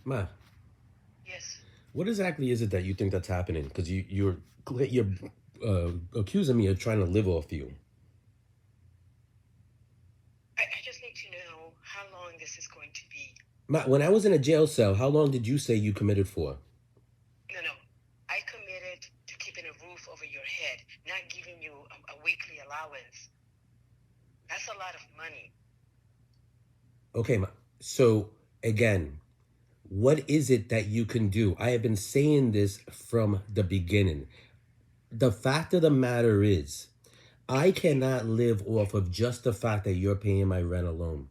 Ma, Yes. what exactly is it that you think that's happening? Because you're accusing me of trying to live off you. I just need to know how long this is going to be. Ma, when I was in a jail cell, how long did you say you committed for? No, no. I committed to keeping a roof over your head, not giving you a weekly allowance. That's a lot of money. Okay, Ma. So again, what is it that you can do? I have been saying this from the beginning. The fact of the matter is, I cannot live off of just the fact that you're paying my rent alone.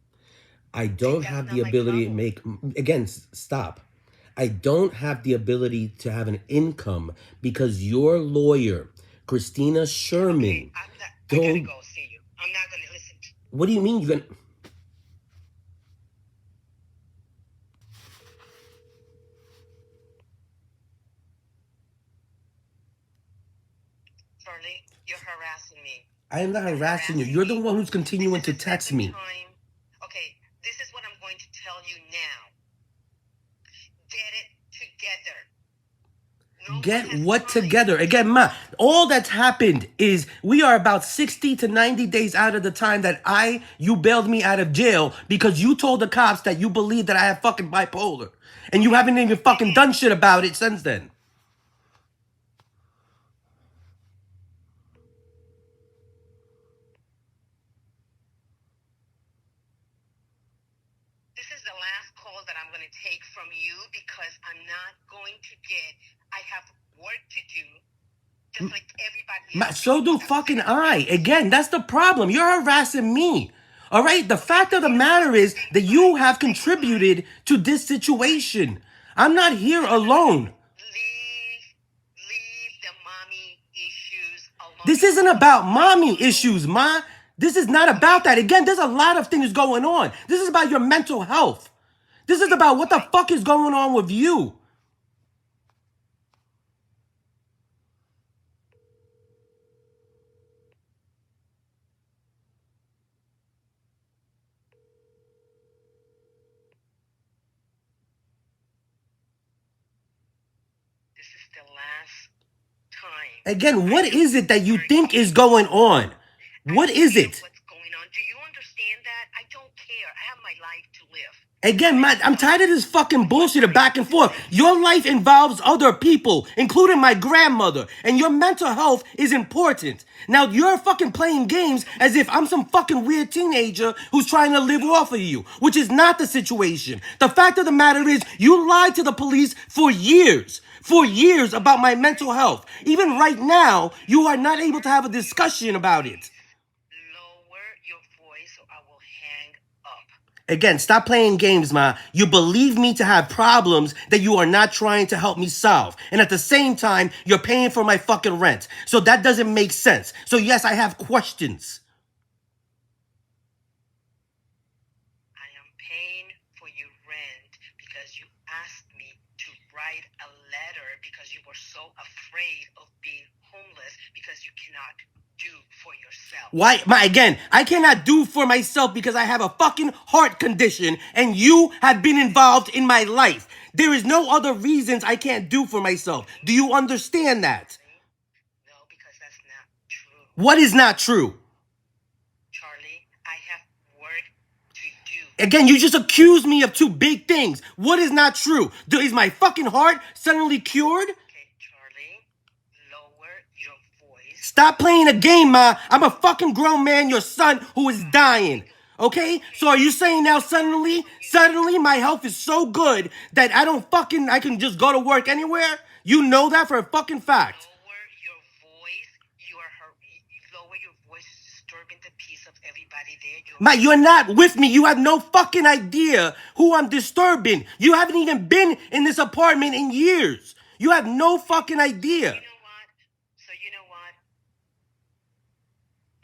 I don't That's have not the my ability to problem. make, again, stop. I don't have the ability to have an income because your lawyer, Christina Okay, Sherman, I'm not. I gotta don't. go see you. I'm not gonna listen. What do you mean you're gonna? Charlie, you're harassing me. I am not You're harassing you. harassing You're the me. one who's This continuing is to the text second me. time. Okay, this is what I'm going to tell you now. Get it together. No Get one has what time. together? Again, Ma, all that's happened is we are about 60 to 90 days out of the time that you bailed me out of jail because you told the cops that you believe that I have fucking bipolar. And you haven't even fucking done shit about it since then. This is the last call that I'm going to take from you because I'm not going to get. I have work to do, just like everybody else. So do fucking I. Again, that's the problem. You're harassing me. All right? The fact of the matter is that you have contributed to this situation. I'm not here alone. Leave the mommy issues alone. This isn't about mommy issues, Ma. This is not about that. Again, there's a lot of things going on. This is about your mental health. This is about what the fuck is going on with you. This is the last time. Again, what is it that you think is going on? What is it? What's going on? Do you understand that? I don't care. I have my life to live. Again, Matt, I'm tired of this fucking bullshit of back and forth. Your life involves other people, including my grandmother, and your mental health is important. Now, you're fucking playing games as if I'm some fucking weird teenager who's trying to live off of you, which is not the situation. The fact of the matter is, you lied to the police for years. For years about my mental health. Even right now, you are not able to have a discussion about it. Lower your voice or I will hang up. Again, stop playing games, Ma. You believe me to have problems that you are not trying to help me solve. And at the same time, you're paying for my fucking rent. So that doesn't make sense. So yes, I have questions. I am paying for your rent because you asked me to write a letter because you were so afraid of being homeless because you cannot do for yourself. Why, Ma, again, I cannot do for myself because I have a fucking heart condition and you have been involved in my life. There is no other reasons I can't do for myself. Do you understand that? No, because that's not true. What is not true? Charlie, I have work to do. Again, you just accused me of two big things. What is not true? Is my fucking heart suddenly cured? Okay, Charlie, lower your voice. Stop playing a game, Ma. I'm a fucking grown man, your son, who is dying. Okay? So are you saying now suddenly my health is so good that I can just go to work anywhere? You know that for a fucking fact. Lower your voice. Lower your voice is disturbing the peace of everybody there. Ma, you're not with me. You have no fucking idea who I'm disturbing. You haven't even been in this apartment in years. You have no fucking idea. You know what?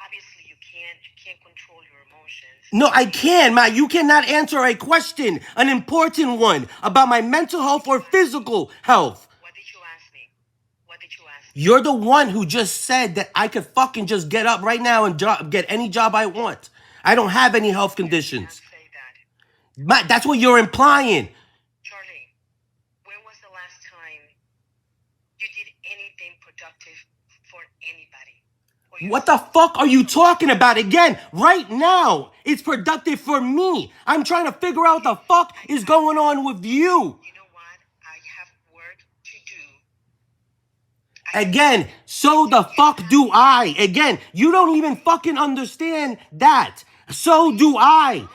Obviously you can't control your emotions. No, I can, Ma. You cannot answer a question, an important one, about my mental health or physical health. What did you ask me? What did you ask me? You're the one who just said that I could fucking just get up right now and get any job I want. I don't have any health conditions. Say that. Ma, that's what you're implying. Charlie, you did anything productive for anybody. What the fuck are you talking about? Again, right now, it's productive for me. I'm trying to figure out what the fuck is going on with you. You know what? I have work to do. Again, so the fuck do I. Again, you don't even fucking understand that. So do I.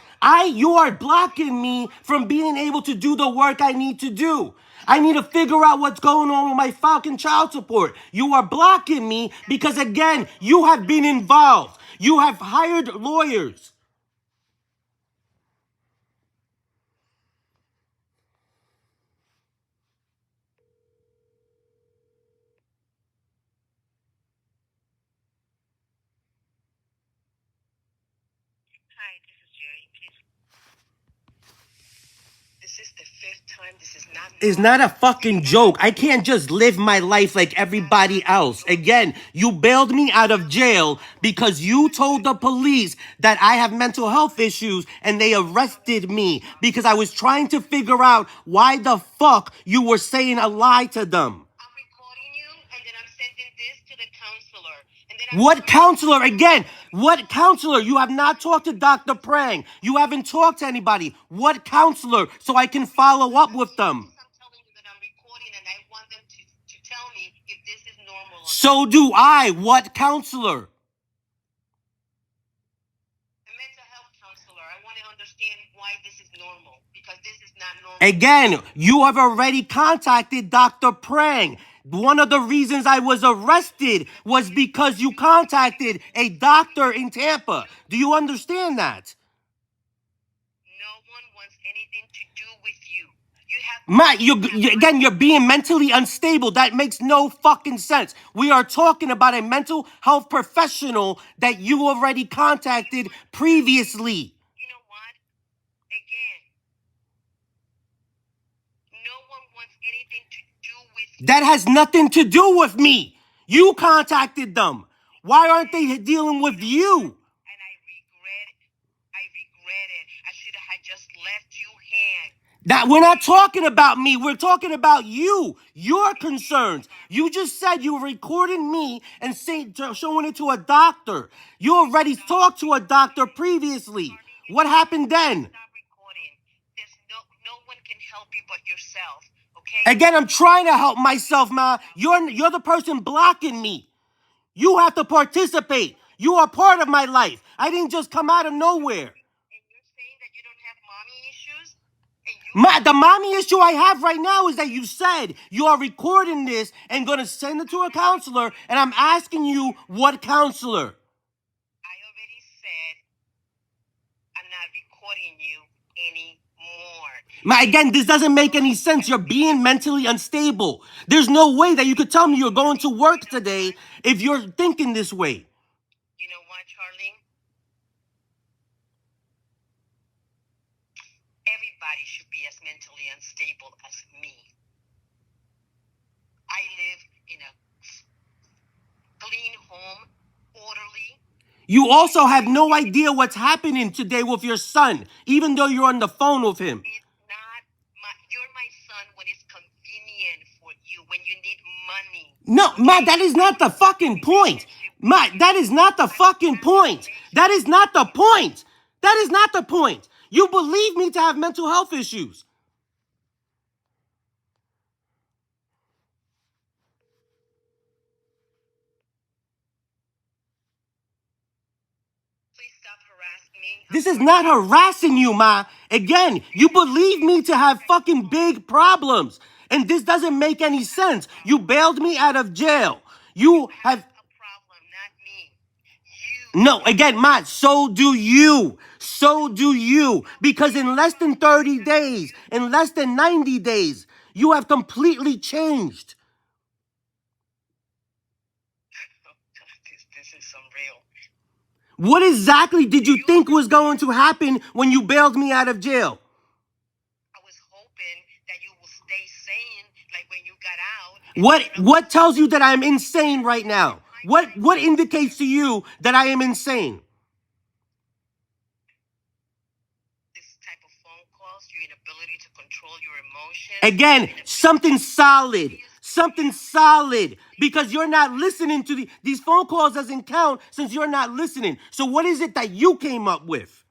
You are blocking me from being able to do the work I need to do. I need to figure out what's going on with my fucking child support. You are blocking me because, again, you have been involved. You have hired lawyers. Hi, this is Jerry. Please. This is the 5th time. This is not. It's not a fucking joke. I can't just live my life like everybody else. Again, you bailed me out of jail because you told the police that I have mental health issues and they arrested me because I was trying to figure out why the fuck you were saying a lie to them. I'm recording you, and then I'm sending this to the counselor. And then What counselor? Again, what counselor? You have not talked to Dr. Prang. You haven't talked to anybody. What counselor? So I can follow up with them. I'm telling you that I'm recording, and I want them to tell me if this is normal or not. So do I. What counselor? A mental health counselor. I want to understand why this is normal, because this is not normal. Again, you have already contacted Dr. Prang. One of the reasons I was arrested was because you contacted a doctor in Tampa. Do you understand that? No one wants anything to do with you. You have You're being mentally unstable. That makes no fucking sense. We are talking about a mental health professional that you already contacted previously. You know what? Again, no one wants anything to do with you. That has nothing to do with me. You contacted them. Why aren't they dealing with you? And I regret it. I should have just left you hang. That we're not talking about me. We're talking about you. Your concerns. You just said you were recording me and showing it to a doctor. You already talked to a doctor previously. What happened then? Stop recording. There's no one can help you but yourself. Okay? Again, I'm trying to help myself, ma. You're the person blocking me. You have to participate. You are part of my life. I didn't just come out of nowhere. And you're saying that you don't have mommy issues? And The mommy issue I have right now is that you said you are recording this and going to send it to a counselor, and I'm asking you what counselor. I already said I'm not recording you anymore. Again, this doesn't make any sense. You're being mentally unstable. There's no way that you could tell me you're going to work today if you're thinking this way. You know what, Charlene? Everybody should be as mentally unstable as me. I live in a clean home, orderly. You also have no idea what's happening today with your son, even though you're on the phone with him. You're my son when it's convenient for you, when you need money. No, Ma, that is not the fucking point. Ma, that is not the fucking point. That is not the point. That is not the point. You believe me to have mental health issues. Please stop harassing me. This is not harassing you, Ma. Again, you believe me to have fucking big problems. And this doesn't make any sense. You bailed me out of jail. You have... a problem, not me. You. No, again, Ma, so do you. So do you. Because in less than 30 days, in less than 90 days, you have completely changed. This is unreal. What exactly did you think was going to happen when you bailed me out of jail? I was hoping that you will stay sane, like when you got out. What tells you that I'm insane right now? What indicates to you that I am insane? This type of phone calls, your inability to control your emotions. Again, something solid. something solid, because you're not listening to these phone calls doesn't count since you're not listening. So what is it that you came up with?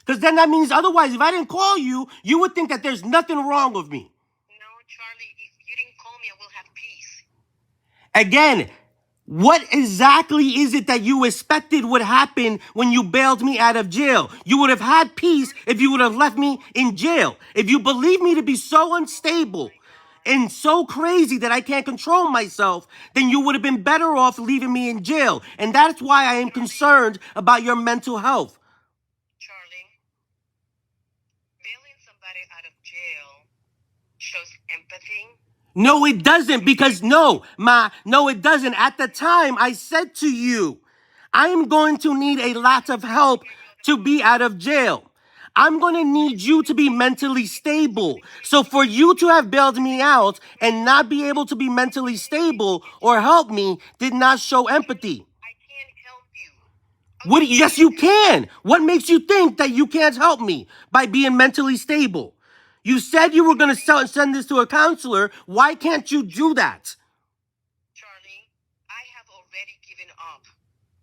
Because then that means otherwise, if I didn't call you, you would think that there's nothing wrong with me. No, Charlie, if you didn't call me, I will have peace. Again, what exactly is it that you expected would happen when you bailed me out of jail? You would have had peace if you would have left me in jail. If you believe me to be so unstable and so crazy that I can't control myself, then you would have been better off leaving me in jail. And that's why I am concerned about your mental health. Charlie, bailing somebody out of jail shows empathy. No, it doesn't, because no, it doesn't. At the time, I said to you, I am going to need a lot of help to be out of jail. I'm going to need you to be mentally stable. So for you to have bailed me out and not be able to be mentally stable or help me did not show empathy. I can't help you. Yes, you can. What makes you think that you can't help me by being mentally stable? You said you were going to send this to a counselor. Why can't you do that? Charlie, I have already given up.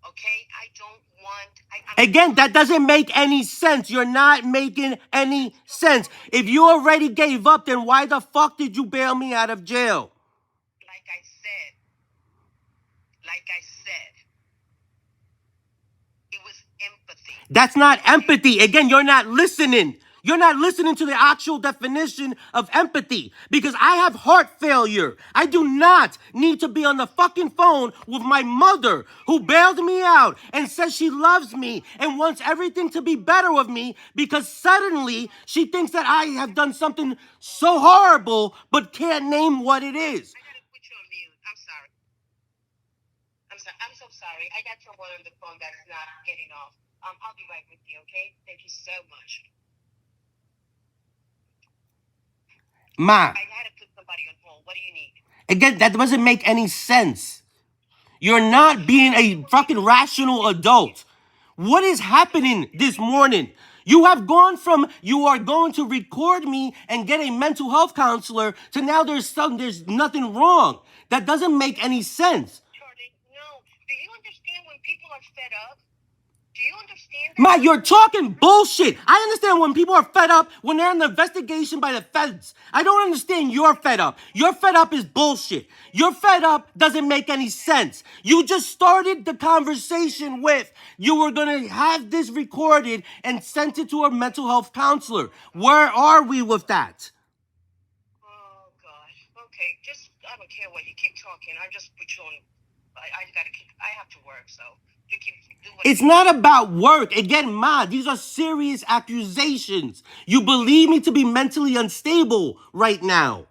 Okay? I don't want... Again, that doesn't make any sense. You're not making any sense. If you already gave up, then why the fuck did you bail me out of jail? Like I said, it was empathy. That's not empathy. Again, you're not listening. You're not listening to the actual definition of empathy, because I have heart failure. I do not need to be on the fucking phone with my mother, who bailed me out and says she loves me and wants everything to be better with me, because suddenly she thinks that I have done something so horrible but can't name what it is. I gotta put you on mute. I'm sorry. I'm so sorry. I got someone on the phone that's not getting off. I'll be right with you, okay? Thank you so much. Ma, I had to put somebody on hold. What do you need? again, that doesn't make any sense. You're not being a fucking rational adult. What is happening this morning? You have gone from you are going to record me and get a mental health counselor to now there's nothing wrong. That doesn't make any sense. Charlie, no. Do you understand when people are fed up? Do you understand that? Ma, you're talking bullshit. I understand when people are fed up when they're in the investigation by the feds. I don't understand you're fed up. Your fed up is bullshit. Your fed up doesn't make any sense. You just started the conversation with you were going to have this recorded and sent it to a mental health counselor. Where are we with that? Oh, God. Okay, I don't care what you keep talking. I just put you on. I have to work, so you keep doing what It's not about work. Again, Ma, these are serious accusations. You believe me to be mentally unstable right now.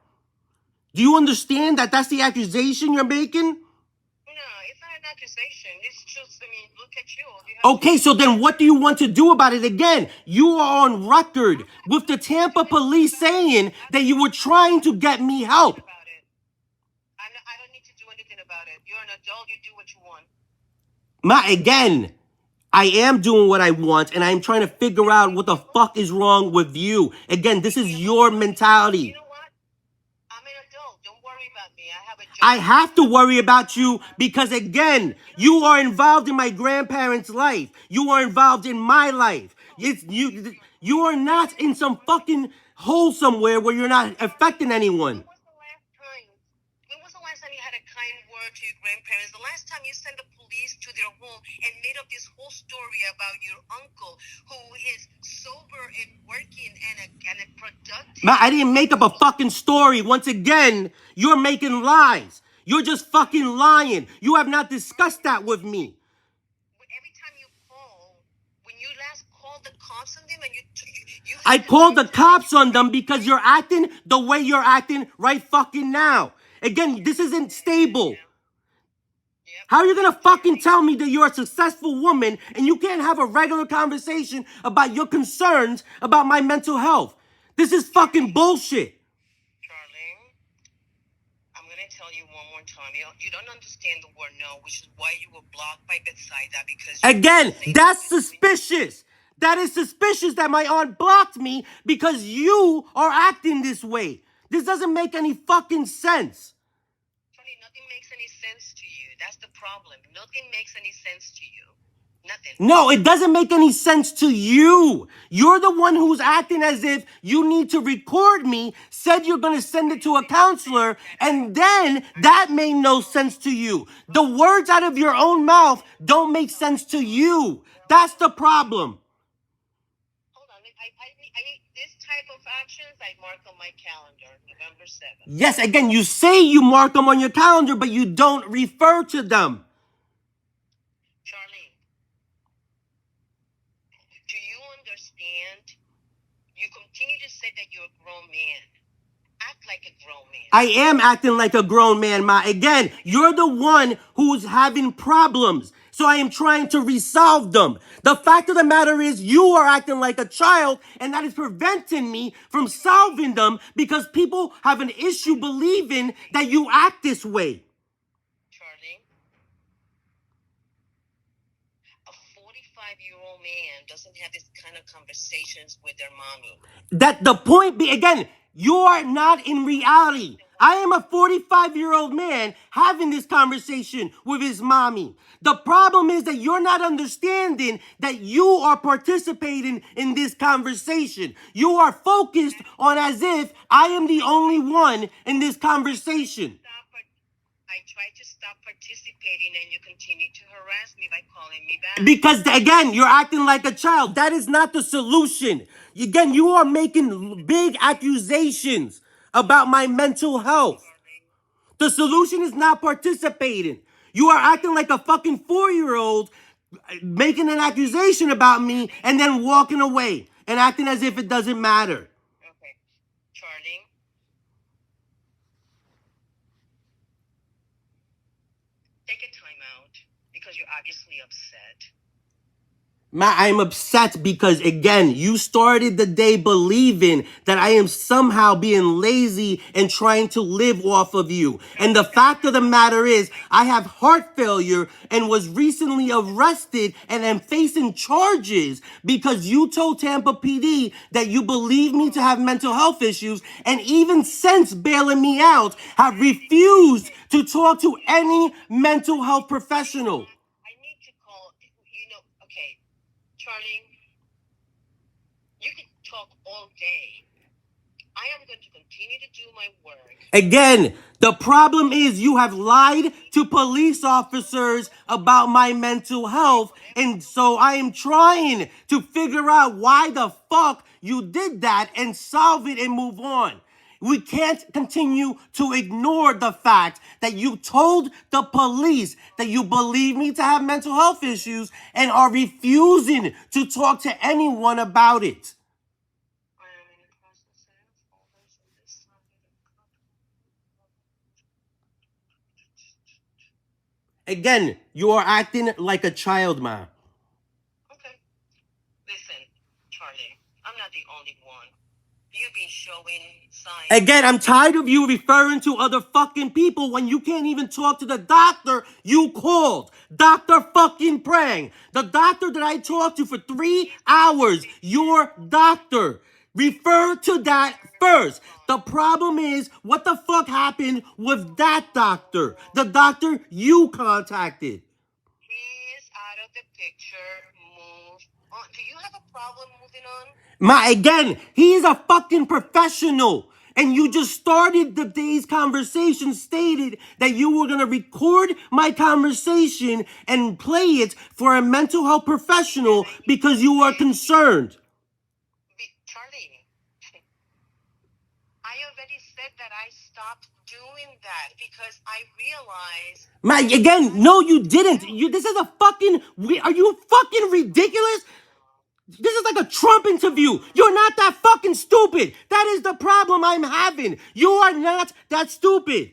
Do you understand that that's the accusation you're making? No, it's not an accusation. It's just, look at you. Okay, so then what do you want to do about it? Again, you are on record with the Tampa police saying that you were trying to get me help. I don't need to do anything about it. You're an adult. You do what you want. Ma, again, I am doing what I want, and I'm trying to figure out what the fuck is wrong with you. Again, this is your mentality. You know what? I'm an adult. Don't worry about me. I have a job. I have to worry about you because, again, you are involved in my grandparents' life. You are involved in my life. You are not in some fucking hole somewhere where you're not affecting anyone. When was the last time you had a kind word to your grandparents? The last time you sent the police to their home and made up this whole story about your uncle who is sober and working and a productive... Ma, I didn't make up a fucking story. Once again, you're making lies. You're just fucking lying. You have not discussed that with me. Every time you call, when you last called the cops on them and you I called the cops on them because you're acting the way you're acting right fucking now. Again, this isn't stable. How are you gonna fucking tell me that you're a successful woman and you can't have a regular conversation about your concerns about my mental health? This is fucking bullshit. Charlie, I'm gonna tell you one more time. You don't understand the word no, which is why you were blocked by Bethsaida, because... Again, that's suspicious. That is suspicious that my aunt blocked me because you are acting this way. This doesn't make any fucking sense. Charlie, nothing makes any sense to you. That's the problem. Nothing makes any sense to you. Nothing. No, it doesn't make any sense to you. You're the one who's acting as if you need to record me, said you're going to send it to a counselor, and then that made no sense to you. The words out of your own mouth don't make sense to you. That's the problem. Hold on. I this type of actions I mark on my calendar, November 7th. Yes, again, you say you mark them on your calendar, but you don't refer to them. Charlie, do you understand? You continue to say that you're a grown man. Act like a grown man. I am acting like a grown man, Ma. Again, you're the one who's having problems. So I am trying to resolve them. The fact of the matter is you are acting like a child, and that is preventing me from solving them because people have an issue believing that you act this way. Charlie, a 45-year-old man doesn't have this kind of conversations with their mommy. That the point be, again, you are not in reality. I am a 45-year-old man having this conversation with his mommy. The problem is that you're not understanding that you are participating in this conversation. You are focused on as if I am the only one in this conversation. I tried to stop participating and you continue to harass me by calling me back. Because, again, you're acting like a child. That is not the solution. Again, you are making big accusations about my mental health. The solution is not participating. You are acting like a fucking 4-year-old, making an accusation about me and then walking away and acting as if it doesn't matter. Okay. Charlie, take a time out because you're obviously upset. Ma, I'm upset because, again, you started the day believing that I am somehow being lazy and trying to live off of you. And the fact of the matter is, I have heart failure and was recently arrested and am facing charges because you told Tampa PD that you believe me to have mental health issues, and even since bailing me out, have refused to talk to any mental health professional. I need to call, okay, Charlie, you can talk all day. I am going to continue to do my work. Again, the problem is you have lied to police officers about my mental health, and so I am trying to figure out why the fuck you did that and solve it and move on. We can't continue to ignore the fact that you told the police that you believe me to have mental health issues and are refusing to talk to anyone about it. I am in the process of always on this side of the Again, you are acting like a child, Ma. Okay. Listen, Charlie, I'm not the only one. You've been showing signs. Again, I'm tired of you referring to other fucking people when you can't even talk to the doctor you called. Dr. fucking Prang. The doctor that I talked to for 3 hours. Your doctor. Refer to that first. The problem is, what the fuck happened with that doctor? The doctor you contacted. He's out of the picture. Move on. Do you have a problem moving on? Ma, again, he's a fucking professional. And you just started the day's conversation, stated that you were going to record my conversation and play it for a mental health professional because you are concerned. Charlie, I already said that I stopped doing that because I realized... Ma, again, no, you didn't. This is a fucking... Are you fucking ridiculous? This is like a Trump interview. You're not that fucking stupid. That is the problem I'm having. You are not that stupid.